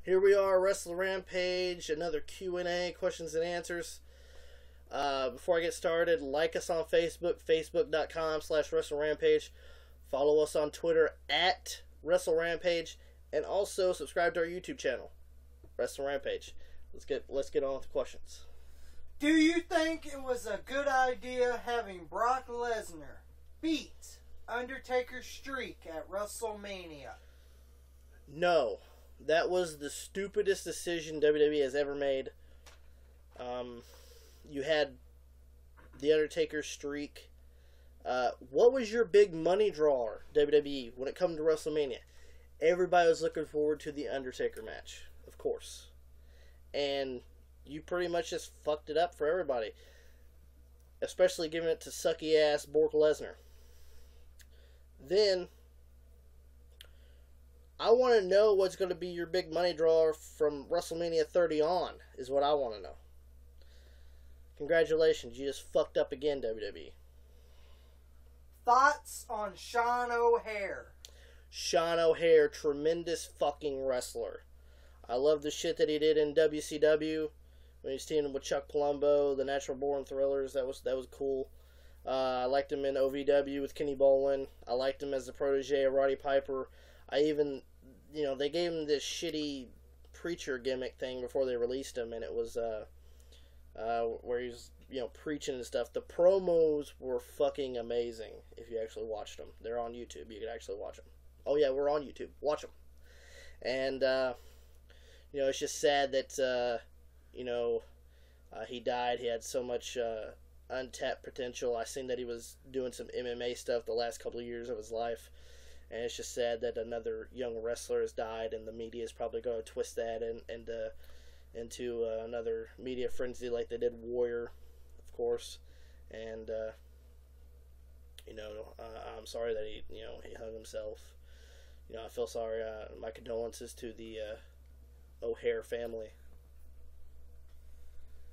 Here we are, Wrestle Rampage, another Q&A, questions and answers. Before I get started, like us on Facebook, facebook.com/WrestleRampage. Follow us on Twitter at WrestleRampage, and also subscribe to our YouTube channel, Wrestle Rampage. Let's get on with the questions. Do you think it was a good idea having Brock Lesnar beat Undertaker's streak at WrestleMania? No. That was the stupidest decision WWE has ever made. You had the Undertaker streak. What was your big money drawer, WWE, when it comes to WrestleMania? Everybody was looking forward to the Undertaker match, of course. And you pretty much just fucked it up for everybody. Especially giving it to sucky-ass Brock Lesnar. Then I want to know what's going to be your big money draw from WrestleMania 30 on, is what I want to know. Congratulations, you just fucked up again, WWE. Thoughts on Sean O'Haire? Sean O'Haire, tremendous fucking wrestler. I love the shit that he did in WCW when he was teaming with Chuck Palumbo, the Natural Born Thrillers. That was cool. I liked him in OVW with Kenny Bolin. I liked him as the protege of Roddy Piper. I even, they gave him this shitty preacher gimmick thing before they released him, and it was, where he's, preaching and stuff. The promos were fucking amazing, if you actually watched them. They're on YouTube. You can actually watch them. Oh, yeah, we're on YouTube. Watch them. And, it's just sad that, he died. He had so much, untapped potential. I seen that he was doing some MMA stuff the last couple of years of his life. And it's just sad that another young wrestler has died, and the media is probably going to twist that into another media frenzy like they did Warrior, of course. And I'm sorry that he hung himself. I feel sorry. My condolences to the O'Haire family.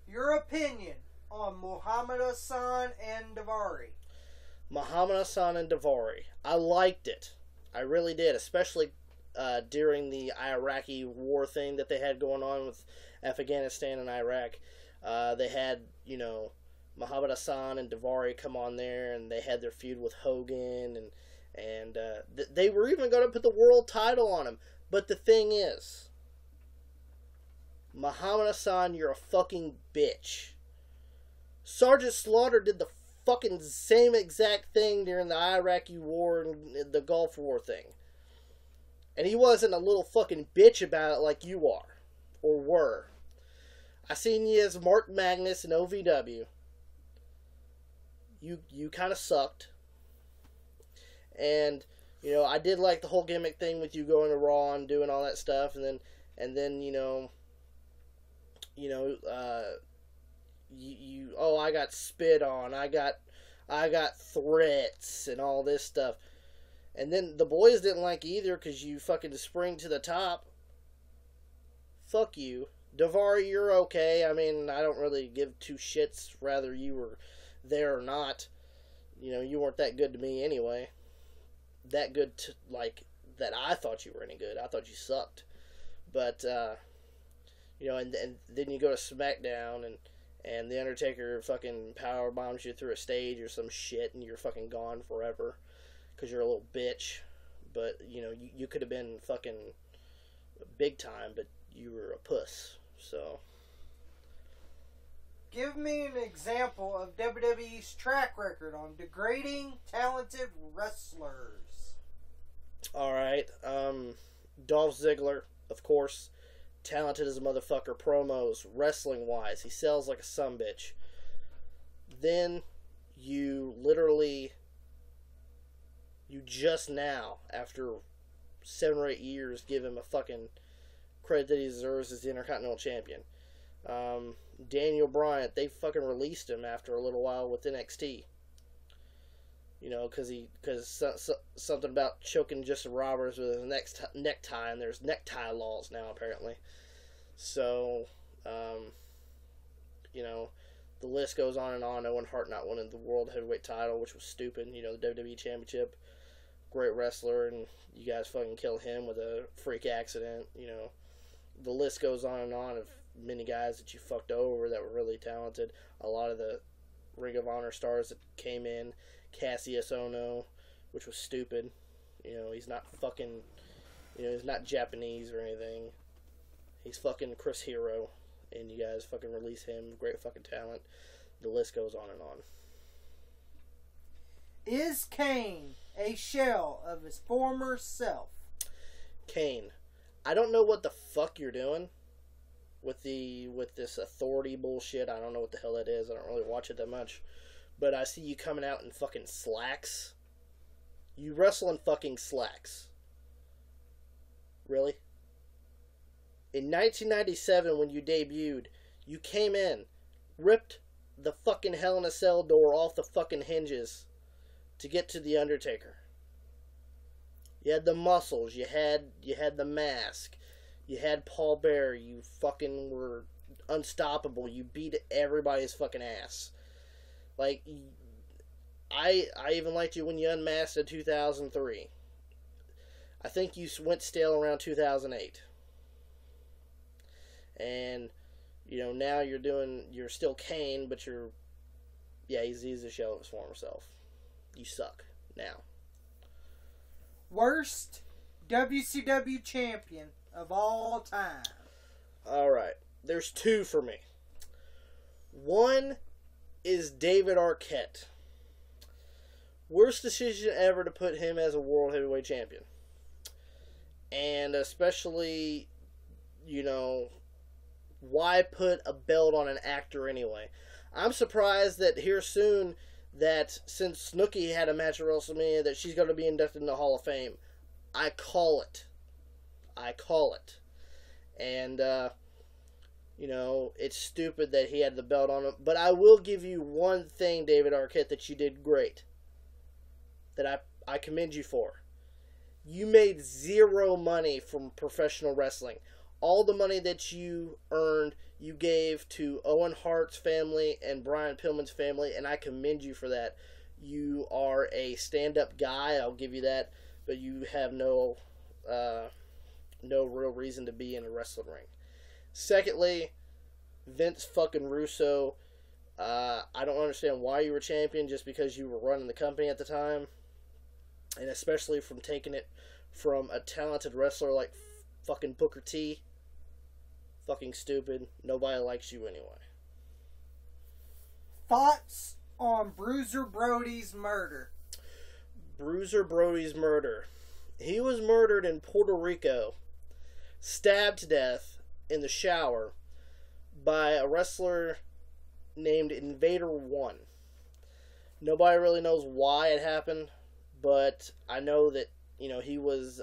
Your opinion on Muhammad Hassan and Daivari? Muhammad Hassan and Daivari. I liked it. I really did, especially during the Iraqi war thing that they had going on with Afghanistan and Iraq. They had, Muhammad Hassan and Daivari come on there, and they had their feud with Hogan, and they were even going to put the world title on him. But the thing is, Muhammad Hassan, you're a fucking bitch. Sergeant Slaughter did the fucking same exact thing during the Iraqi war and the Gulf War thing. And he wasn't a little fucking bitch about it like you are. Or were. I seen you as Mark Magnus in OVW. You kind of sucked. And, I did like the whole gimmick thing with you going to Raw and doing all that stuff. And then I got spit on, I got threats and all this stuff. And then the boys didn't like either because you fucking spring to the top. Fuck you. Daivari, you're okay. I mean, I don't really give two shits whether you were there or not. You weren't that good to me anyway. That good that I thought you were any good. I thought you sucked. But, and then you go to SmackDown and the Undertaker fucking power bombs you through a stage or some shit, and you're fucking gone forever because you're a little bitch. But, you could have been fucking big time, but you were a puss. So, give me an example of WWE's track record on degrading talented wrestlers. Alright, Dolph Ziggler, of course. Talented as a motherfucker, promos, wrestling wise, he sells like a sumbitch. Then you just now, after 7 or 8 years, give him a fucking credit that he deserves as the Intercontinental Champion. Daniel Bryan, they fucking released him after a little while with NXT. Because something about choking Justin Roberts with his necktie, and there's necktie laws now, apparently. So, the list goes on and on. Owen Hart not winning the World Heavyweight title, which was stupid. The WWE Championship. Great wrestler, and you guys fucking kill him with a freak accident. the list goes on of many guys that you fucked over that were really talented. A lot of the Ring of Honor stars that came in, Cassius Ohno, which was stupid. He's not fucking, he's not Japanese or anything. He's fucking Chris Hero, and you guys fucking release him. Great fucking talent. The list goes on and on. Is Kane a shell of his former self? Kane, I don't know what the fuck you're doing with this authority bullshit. I don't know what the hell that is. I don't really watch it that much. But I see you coming out in fucking slacks. You wrestle in fucking slacks. Really? In 1997, when you debuted, you came in, ripped the fucking Hell in a Cell door off the fucking hinges to get to the Undertaker. You had the muscles, you had the mask, you had Paul Bearer, you fucking were unstoppable, you beat everybody's fucking ass. Like, I even liked you when you unmasked in 2003. I think you went stale around 2008. And, now you're still Kane, but he's a shell of his former self. You suck now. Worst WCW champion of all time. Alright, there's two for me. One is David Arquette. Worst decision ever to put him as a World Heavyweight Champion. And especially, why put a belt on an actor anyway? I'm surprised that here soon, that since Snooki had a match at WrestleMania, that she's going to be inducted in the Hall of Fame. I call it. And, it's stupid that he had the belt on him. But I will give you one thing, David Arquette, that you did great. That I commend you for. You made zero money from professional wrestling. All the money that you earned, you gave to Owen Hart's family and Brian Pillman's family, and I commend you for that. You are a stand-up guy, I'll give you that, but you have no real reason to be in a wrestling ring. Secondly, Vince fucking Russo. I don't understand why you were champion just because you were running the company at the time, and especially from taking it from a talented wrestler like fucking Booker T. Fucking stupid. Nobody likes you anyway. Thoughts on Bruiser Brody's murder? Bruiser Brody's murder. He was murdered in Puerto Rico, stabbed to death in the shower by a wrestler named Invader One. Nobody really knows why it happened, but I know that, he was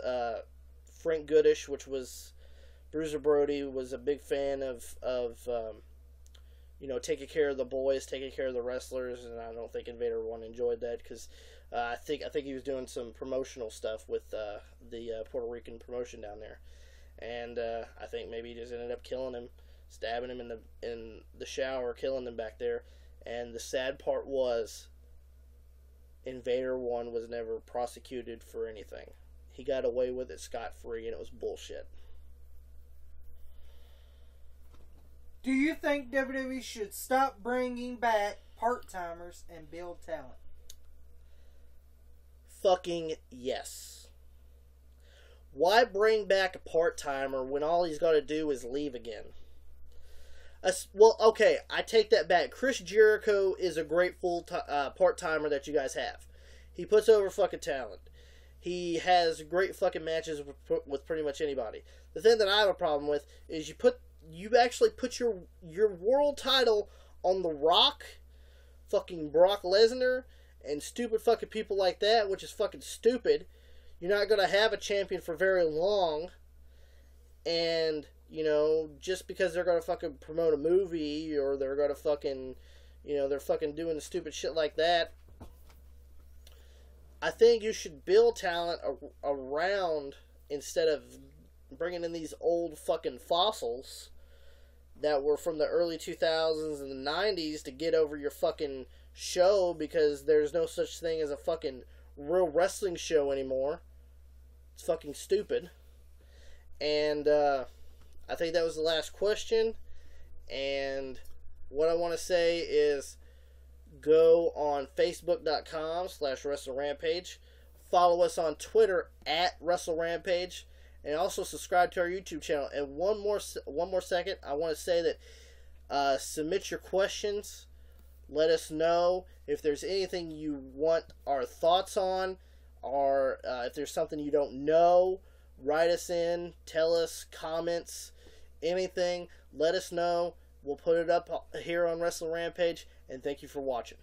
Frank Goodish, which was Bruiser Brody, was a big fan of taking care of the boys, taking care of the wrestlers, and I don't think Invader One enjoyed that because I think he was doing some promotional stuff with the Puerto Rican promotion down there, and I think maybe he just ended up killing him, stabbing him in the shower, killing him back there. And the sad part was, Invader One was never prosecuted for anything. He got away with it scot-free, and it was bullshit. Do you think WWE should stop bringing back part-timers and build talent? Fucking yes. Why bring back a part-timer when all he's got to do is leave again? Well, okay, I take that back. Chris Jericho is a great part-timer that you guys have. He puts over fucking talent. He has great fucking matches with pretty much anybody. The thing that I have a problem with is you actually put your world title on The Rock, fucking Brock Lesnar, and stupid fucking people like that, which is fucking stupid. You're not going to have a champion for very long, and, just because they're going to fucking promote a movie, or they're going to fucking, they're fucking doing stupid shit like that. I think you should build talent around instead of bringing in these old fucking fossils that were from the early 2000s and the 90s to get over your fucking show, because there's no such thing as a fucking real wrestling show anymore. It's fucking stupid. And I think that was the last question. And what I want to say is go on Facebook.com/WrestleRampage. Follow us on Twitter @WrestleRampage. And also subscribe to our YouTube channel. And one more second, I want to say that submit your questions. Let us know if there's anything you want our thoughts on, or if there's something you don't know. Write us in, tell us, comments, anything. Let us know. We'll put it up here on Wrestle Rampage. And thank you for watching.